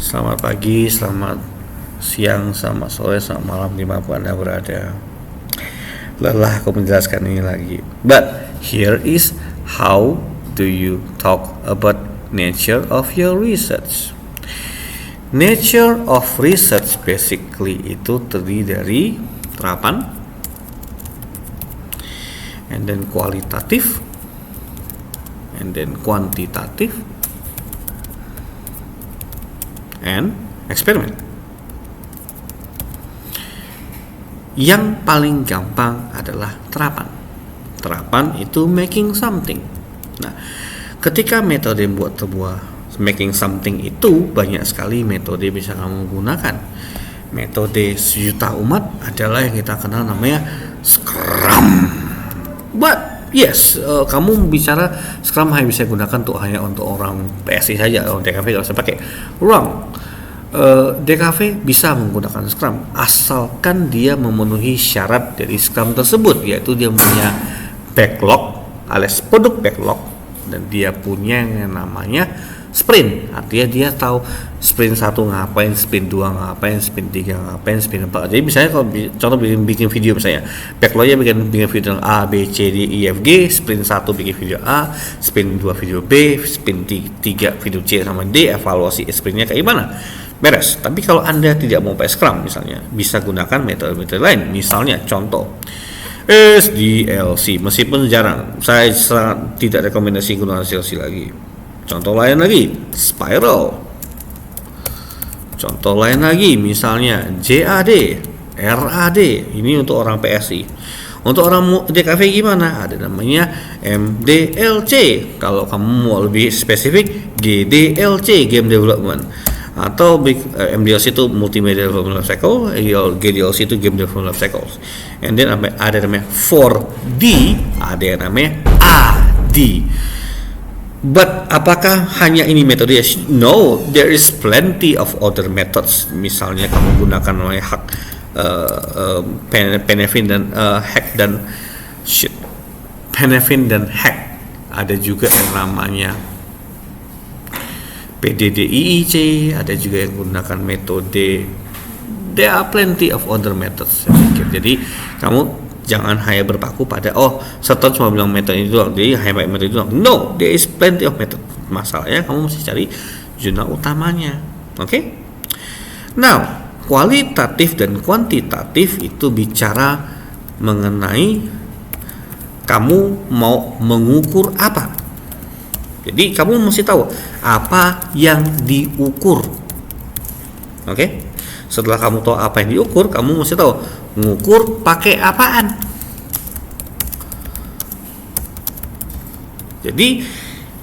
Selamat pagi, selamat siang, selamat sore, selamat malam dimanapun Anda berada. Lelah aku menjelaskan ini lagi. But here is how do you talk about nature of your research. Nature of research basically itu terdiri dari terapan, and then kualitatif, and then kuantitatif, and eksperimen. Yang paling gampang adalah terapan. Terapan itu making something. Nah, ketika metode membuat sebuah making something itu banyak sekali metode bisa kamu gunakan. Metode sejuta umat adalah yang kita kenal namanya Scrum. But yes, kamu bicara Scrum hanya bisa gunakan hanya untuk orang PSI saja, orang DKV nggak usah pakai. Wrong. DKV bisa menggunakan Scrum asalkan dia memenuhi syarat dari Scrum tersebut, yaitu dia punya backlog alias produk backlog, dan dia punya yang namanya sprint. Artinya dia tahu sprint 1 ngapain, sprint 2 ngapain, sprint 3 ngapain, sprint 4. Jadi misalnya kalau contoh bikin video, misalnya backlognya bikin video A, B, C, D, E, F, G. Sprint 1 bikin video A, sprint 2 video B, sprint 3 video C sama D. Evaluasi sprintnya kayak gimana, beres. Tapi kalau Anda tidak mau pakai Scrum misalnya, bisa gunakan metode-metode lain. Misalnya contoh SDLC, meskipun jarang, saya sangat tidak rekomendasi gunakan SDLC lagi. Contoh lain lagi, Spiral. Contoh lain lagi, misalnya JAD, RAD. Ini untuk orang PSI. Untuk orang DKV gimana? Ada namanya MDLC. Kalau kamu mau lebih spesifik, GDLC, Game Development. Atau MDLC itu Multimedia Development Life Cycle, GDLC itu Game Development Life Cycle. And then ada namanya 4D, ada yang namanya AD. But apakah hanya ini metode? No, there is plenty of other methods. Misalnya kamu gunakan namanya hack, Penevin dan hack dan Penevin dan hack. Ada juga yang namanya PDDIIC, ada juga yang menggunakan metode. There are plenty of other methods. Jadi kamu jangan hanya berpaku pada Seton cuma bilang metode itu doang, jadi hanya pakai metode itu doang. No, there is plenty of method. Masalahnya kamu mesti cari jurnal utamanya. Oke? Now, kualitatif dan kuantitatif itu bicara mengenai kamu mau mengukur apa. Jadi kamu mesti tahu apa yang diukur. Oke? Setelah kamu tahu apa yang diukur, kamu mesti tahu mengukur pakai apaan. Jadi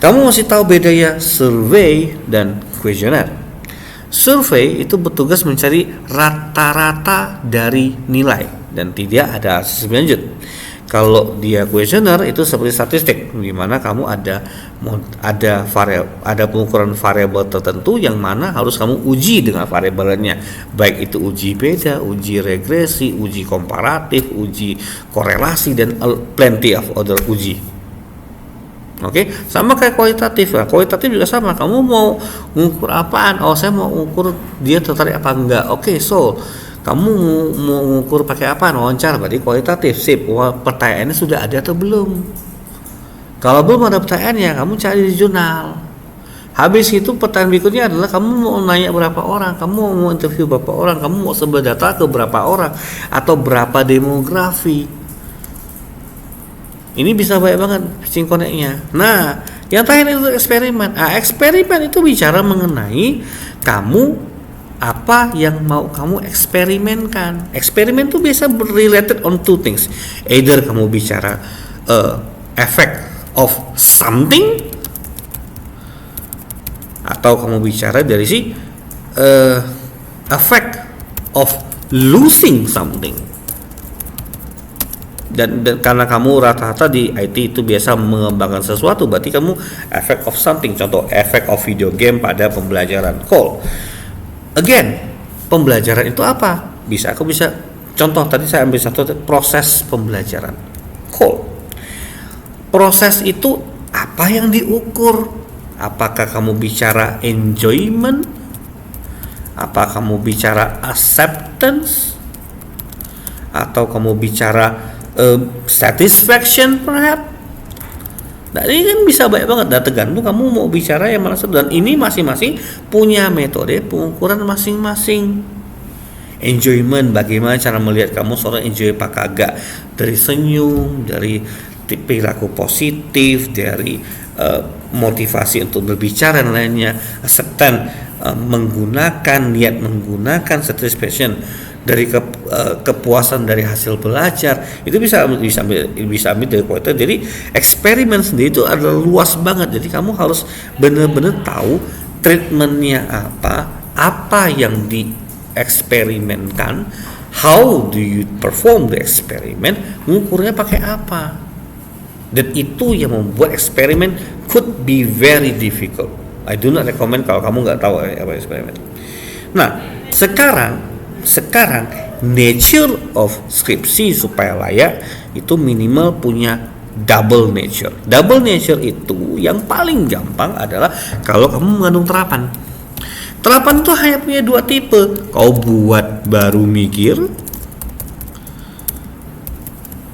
kamu mesti tahu bedanya survei dan kuesioner. Survei itu bertugas mencari rata-rata dari nilai dan tidak ada asas lanjut. Kalau dia kuesioner itu seperti statistik, di mana kamu ada pengukuran variabel tertentu yang mana harus kamu uji dengan variabelnya, baik itu uji beda, uji regresi, uji komparatif, uji korelasi, dan plenty of other uji. Oke, sama kayak kualitatif. Nah, kualitatif juga sama. Kamu mau mengukur apaan? Saya mau mengukur dia tertarik apa enggak. Oke, so kamu mau mengukur pakai apa? Wawancara, berarti kualitatif. Sip. Pertanyaannya sudah ada atau belum? Kalau belum ada pertanyaannya, kamu cari di jurnal. Habis itu pertanyaan berikutnya adalah kamu mau nanya berapa orang, kamu mau interview berapa orang, kamu mau sebar data ke berapa orang, atau berapa demografi. Ini bisa banyak banget sinkronnya. Nah, yang terakhir itu eksperimen. Eksperimen itu bicara mengenai kamu apa yang mau kamu eksperimenkan. Eksperimen itu biasa related on two things. Either kamu bicara effect of something, atau kamu bicara dari effect of losing something. Dan karena kamu rata-rata di IT itu biasa mengembangkan sesuatu, berarti kamu effect of something. Contoh effect of video game pada pembelajaran. Again, pembelajaran itu apa? Aku bisa contoh tadi saya ambil satu proses pembelajaran. Proses itu apa yang diukur? Apakah kamu bicara enjoyment Apa kamu bicara acceptance? Atau kamu bicara satisfaction perhaps? Nah, ini kan bisa banyak banget, dan tergantung kamu mau bicara yang mana satu. Dan ini masing-masing punya metode pengukuran masing-masing. Enjoyment, bagaimana cara melihat kamu seorang enjoy apa kagak, dari senyum, dari perilaku positif, dari motivasi untuk berbicara dan lainnya. Acceptance, menggunakan niat, menggunakan satisfaction, dari kepuasan dari hasil belajar, itu bisa ambil dari kualitas. Jadi eksperimen sendiri itu adalah luas banget, jadi kamu harus benar-benar tahu treatmentnya apa yang dieksperimenkan, how do you perform the experiment, mengukurnya pakai apa. Dan itu yang membuat eksperimen could be very difficult. I do not recommend kalau kamu nggak tahu apa eksperimen. Nah, sekarang nature of skripsi supaya layak itu minimal punya double nature. Double nature itu yang paling gampang adalah kalau kamu mengandung terapan. Terapan itu hanya punya dua tipe. Kau buat baru mikir,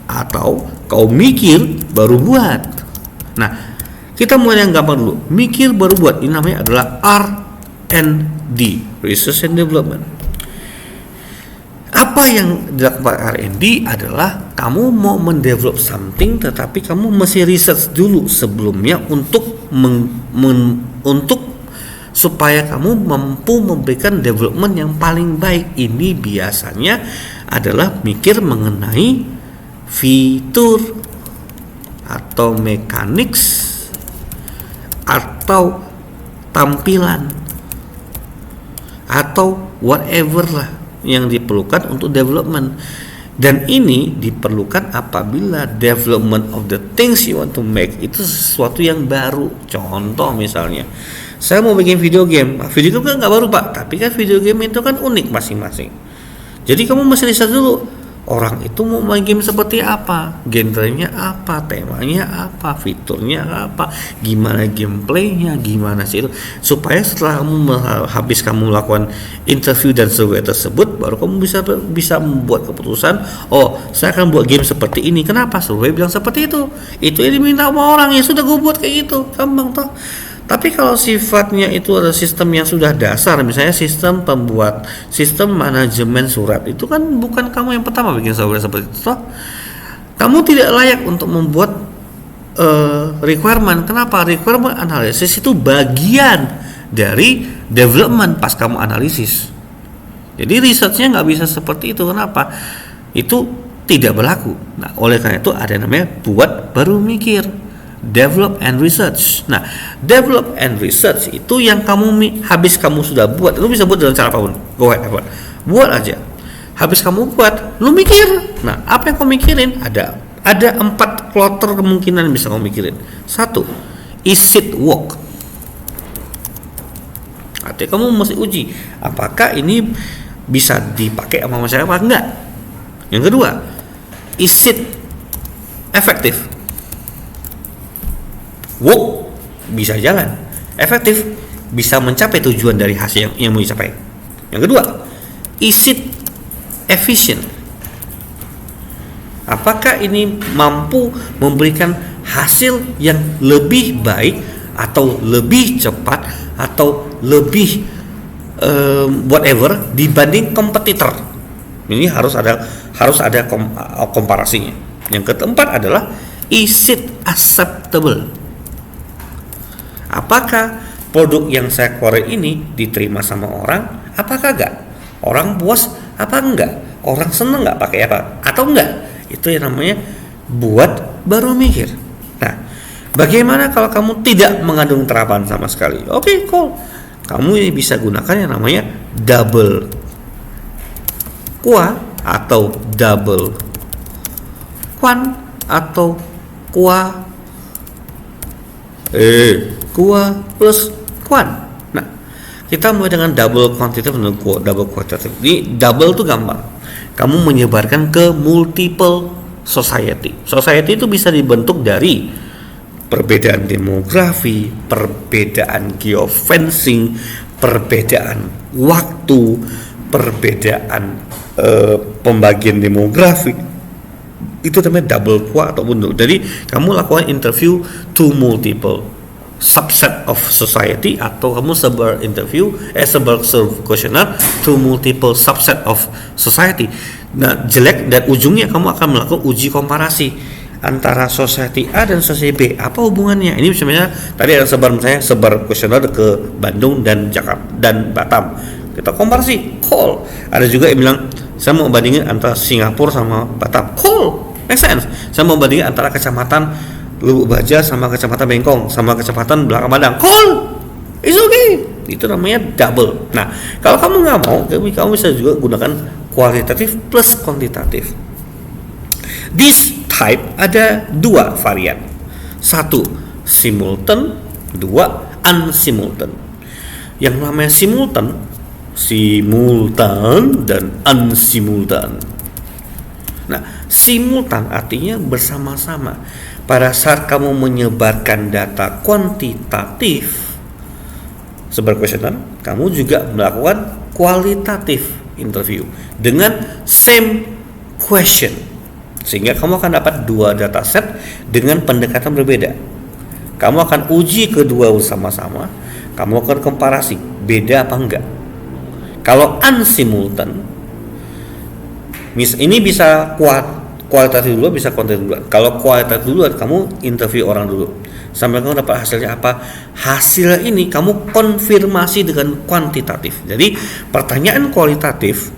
atau kau mikir baru buat. Nah, kita mulai yang gampang dulu. Mikir baru buat, ini namanya adalah R&D, Research and Development. Apa yang dilakukan R&D adalah kamu mau mendevelop something, tetapi kamu mesti research dulu sebelumnya untuk supaya kamu mampu memberikan development yang paling baik. Ini biasanya adalah mikir mengenai fitur atau mechanics atau tampilan atau whatever lah yang diperlukan untuk development. Dan ini diperlukan apabila development of the things you want to make itu sesuatu yang baru. Contoh misalnya, saya mau bikin video game kan nggak baru Pak, tapi kan video game itu kan unik masing-masing. Jadi kamu mesti riset dulu, orang itu mau main game seperti apa, genrenya apa, temanya apa, fiturnya apa, gimana gameplaynya, gimana sih itu, supaya setelah kamu melakukan interview dan survei tersebut, baru kamu bisa membuat keputusan. Oh, saya akan buat game seperti ini. Kenapa? Survei bilang seperti itu yang diminta sama orang, ya sudah gue buat kayak gitu, gampang toh. Tapi kalau sifatnya itu adalah sistem yang sudah dasar, misalnya sistem manajemen surat, itu kan bukan kamu yang pertama bikin software seperti itu toh. Kamu tidak layak untuk membuat requirement. Kenapa? Requirement analysis itu bagian dari development pas kamu analisis. Jadi researchnya nggak bisa seperti itu. Kenapa? Itu tidak berlaku. Nah, oleh karena itu ada namanya buat baru mikir, develop and research. Nah, develop and research itu yang habis kamu sudah buat, lu bisa buat dengan cara apapun. Go ahead, buat aja. Habis kamu buat, lu mikir. Nah, apa yang kamu mikirin? Ada 4 kloter kemungkinan bisa kamu mikirin. 1, is it work? Artinya kamu mesti uji apakah ini bisa dipakai sama masyarakat apa enggak. Yang kedua, is it effective? Work, bisa jalan, efektif, bisa mencapai tujuan dari hasil yang mau dicapai. Yang kedua, is it efficient? Apakah ini mampu memberikan hasil yang lebih baik atau lebih cepat atau lebih whatever dibanding kompetitor? Ini harus ada komparasinya. Yang keempat adalah is it acceptable? Apakah produk yang saya keluarin ini diterima sama orang? Apakah enggak? Orang puas apa enggak? Orang seneng enggak pakai apa? Atau enggak? Itu yang namanya buat baru mikir. Nah, bagaimana kalau kamu tidak mengandung terapan sama sekali? Oke, cool. Kamu ini bisa gunakan yang namanya double qua atau double quan atau qua plus quan. Nah, kita mulai dengan double quantitative dan double qualitative. Ini double itu gampang. Kamu menyebarkan ke multiple society. Society itu bisa dibentuk dari perbedaan demografi, perbedaan geofencing, perbedaan waktu, perbedaan pembagian demografi, itu namanya double qua atau bunduk. Jadi kamu lakukan interview to multiple subset of society, atau kamu sebar questionnaire to multiple subset of society. Nah, jelek dan ujungnya kamu akan melakukan uji komparasi antara society A dan society B. Apa hubungannya? Ini sebenarnya tadi ada sebar questionnaire ke Bandung dan Jakarta dan Batam. Kita komparasi, call. Ada juga yang bilang saya mau bandingin antara Singapura sama Batam, call. Make sense. Saya mau bandingin antara kecamatan Lubuk Baja sama kecamatan Bengkong sama kecamatan Belakang Padang, call. It's okay. Itu namanya double. Nah, kalau kamu nggak mau, kamu bisa juga gunakan kualitatif plus kuantitatif. This type ada 2 varian. 1 simultan, 2 unsimultan. Yang namanya simultan dan unsimultan. Nah, simultan artinya bersama-sama. Pada saat kamu menyebarkan data kuantitatif sebar questionnaire, kamu juga melakukan kualitatif interview dengan same question, sehingga kamu akan dapat 2 dataset dengan pendekatan berbeda. Kamu akan uji kedua bersama-sama, kamu akan komparasi beda apa enggak. Kalau unsimultan, ini bisa kualitatif dulu, bisa kuantitatif dulu. Kalau kualitatif dulu, kamu interview orang dulu sampai kamu dapat hasilnya apa. Hasil ini kamu konfirmasi dengan kuantitatif. Jadi pertanyaan kualitatif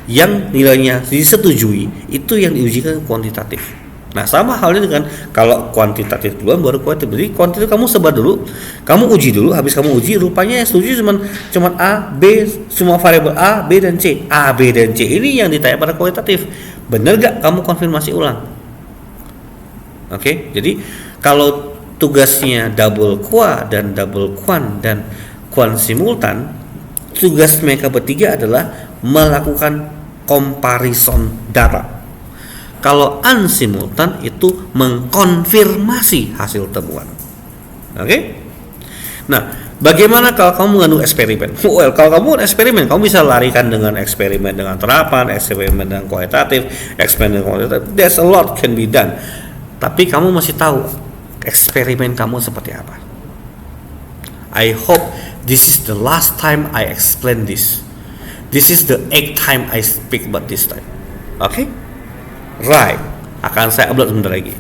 yang nilainya disetujui itu yang diujikan kuantitatif. Nah, sama halnya dengan kalau kuantitatif duluan baru kualitatif. Jadi kuantitatif kamu sebar dulu, kamu uji dulu, habis kamu uji rupanya yang setuju cuman A, B, semua variabel A, B dan C. A, B dan C ini yang ditanya pada kualitatif. Benar gak? Kamu konfirmasi ulang. Oke, jadi kalau tugasnya double qua dan double quant dan quant simultan, tugas mereka bertiga adalah melakukan comparison data. Kalau unsimultan itu mengkonfirmasi hasil temuan. Oke? Nah, bagaimana kalau kamu mengandung eksperimen? Well, kalau kamu eksperimen, kamu bisa larikan dengan eksperimen dengan terapan, eksperimen dengan kualitatif, eksperimen dengan kualitatif. There's a lot can be done. Tapi kamu masih tahu eksperimen kamu seperti apa. I hope this is the last time I explain this. This is the 8th time I speak about this time. Okay? Right. Akan saya upload sebentar lagi.